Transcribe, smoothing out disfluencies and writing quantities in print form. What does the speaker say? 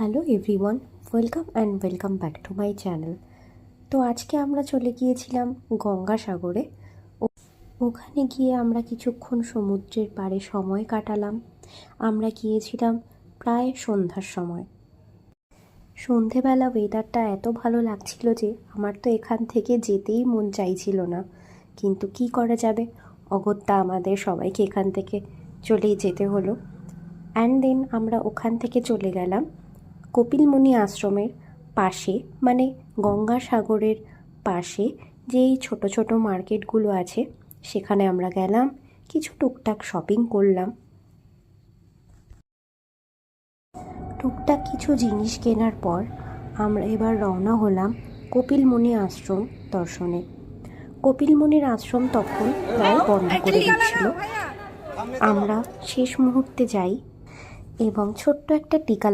Hello everyone, welcome back to my channel. তো আজকে আমরা চলে গিয়েছিলাম গঙ্গাসাগরে। ওখানে গিয়ে আমরা কিছুক্ষণ সমুদ্রের পাড়ে সময় কাটালাম। আমরা গিয়েছিলাম প্রায় সন্ধ্যার সময়। সন্ধেবেলা ওয়েদারটা এত ভালো লাগছিল যে আমার তো এখান থেকে যেতেই মন চাইছিল না, কিন্তু কি করা যাবে, অগত্যা আমাদের সবাইকে এখান থেকে চলেই যেতে হলো। অ্যান্ড দেন আমরা ওখান থেকে চলে গেলাম কপিলমুনি আশ্রমের পাশে, মানে গঙ্গাসাগরের পাশে যেই ছোট ছোট মার্কেটগুলো আছে সেখানে আমরা গেলাম, কিছু টুকটাক শপিং করলাম। টুকটাক কিছু জিনিস কেনার পর আমরা এবার রওনা হলাম কপিলমুনি আশ্রম দর্শনে। কপিলমুনির আশ্রম তখন প্রায় বন্ধ করে দিচ্ছিল। আমরা শেষ মুহূর্তে যাই এবং ছোট্ট একটা টিকা